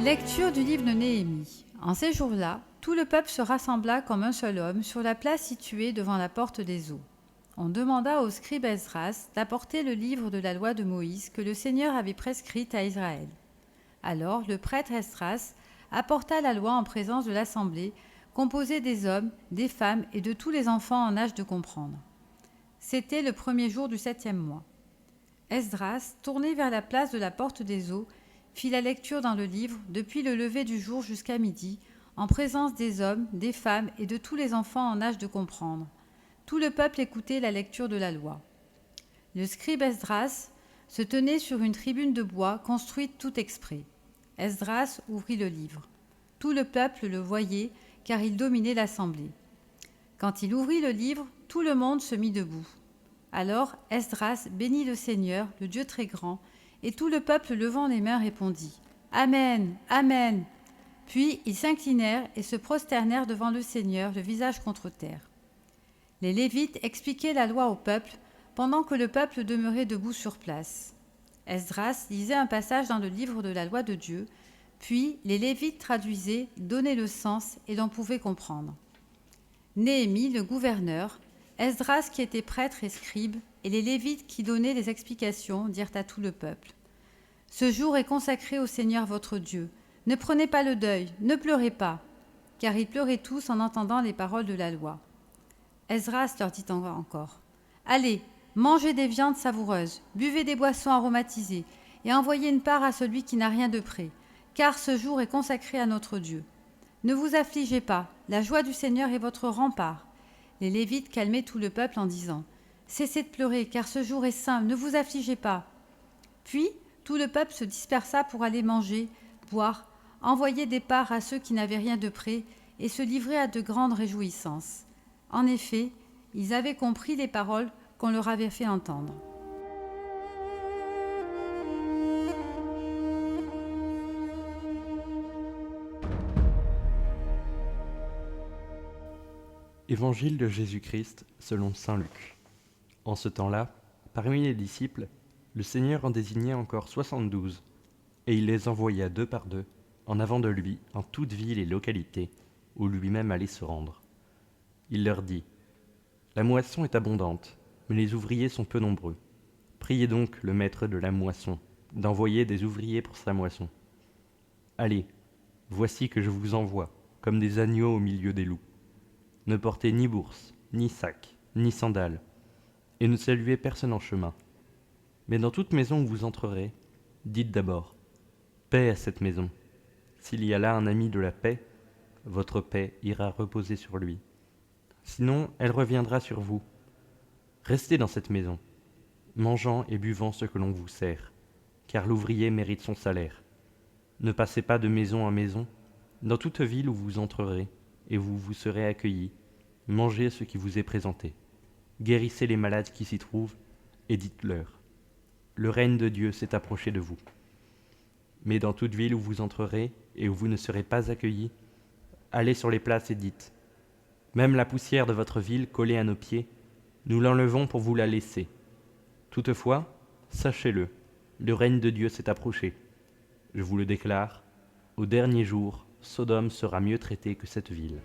Lecture du livre de Néhémie. En ces jours-là, tout le peuple se rassembla comme un seul homme sur la place située devant la porte des eaux. On demanda au scribe Esdras d'apporter le livre de la loi de Moïse que le Seigneur avait prescrite à Israël. Alors le prêtre Esdras apporta la loi en présence de l'assemblée, composée des hommes, des femmes et de tous les enfants en âge de comprendre. C'était le premier jour du 7e mois. Esdras, tourné vers la place de la porte des eaux, fit la lecture dans le livre depuis le lever du jour jusqu'à midi, en présence des hommes, des femmes et de tous les enfants en âge de comprendre. Tout le peuple écoutait la lecture de la loi. Le scribe Esdras se tenait sur une tribune de bois construite tout exprès. Esdras ouvrit le livre. Tout le peuple le voyait, car il dominait l'assemblée. Quand il ouvrit le livre, tout le monde se mit debout. Alors Esdras bénit le Seigneur, le Dieu très grand, et tout le peuple levant les mains répondit « Amen, Amen !» Puis ils s'inclinèrent et se prosternèrent devant le Seigneur, le visage contre terre. Les Lévites expliquaient la loi au peuple, pendant que le peuple demeurait debout sur place. Esdras lisait un passage dans le livre de la loi de Dieu, puis les Lévites traduisaient, donnaient le sens et l'on pouvait comprendre. Néhémie, le gouverneur, Esdras qui était prêtre et scribe, et les Lévites qui donnaient les explications dirent à tout le peuple « Ce jour est consacré au Seigneur votre Dieu. Ne prenez pas le deuil, ne pleurez pas. » Car ils pleuraient tous en entendant les paroles de la loi. Esdras leur dit encore « Allez, mangez des viandes savoureuses, buvez des boissons aromatisées, et envoyez une part à celui qui n'a rien de près, car ce jour est consacré à notre Dieu. Ne vous affligez pas, la joie du Seigneur est votre rempart. » Les Lévites calmaient tout le peuple en disant « Cessez de pleurer, car ce jour est saint, ne vous affligez pas. » Puis tout le peuple se dispersa pour aller manger, boire, envoyer des parts à ceux qui n'avaient rien de près, et se livrer à de grandes réjouissances. En effet, ils avaient compris les paroles qu'on leur avait fait entendre. Évangile de Jésus-Christ selon saint Luc. En ce temps-là, parmi les disciples, le Seigneur en désigna encore 72, et il les envoya deux par deux, en avant de lui, en toute ville et localité, où lui-même allait se rendre. Il leur dit : La moisson est abondante, mais les ouvriers sont peu nombreux. Priez donc le maître de la moisson d'envoyer des ouvriers pour sa moisson. Allez, voici que je vous envoie, comme des agneaux au milieu des loups. Ne portez ni bourse, ni sac, ni sandales, et ne saluez personne en chemin. Mais dans toute maison où vous entrerez, dites d'abord : Paix à cette maison. S'il y a là un ami de la paix, votre paix ira reposer sur lui. Sinon, elle reviendra sur vous. Restez dans cette maison, mangeant et buvant ce que l'on vous sert, car l'ouvrier mérite son salaire. Ne passez pas de maison en maison. Dans toute ville où vous entrerez, et vous serez accueillis, mangez ce qui vous est présenté. Guérissez les malades qui s'y trouvent, et dites-leur : Le règne de Dieu s'est approché de vous. Mais dans toute ville où vous entrerez, et où vous ne serez pas accueillis, allez sur les places et dites : Même la poussière de votre ville collée à nos pieds, nous l'enlevons pour vous la laisser. Toutefois, sachez-le, le règne de Dieu s'est approché. Je vous le déclare, au dernier jour, Sodome sera mieux traitée que cette ville.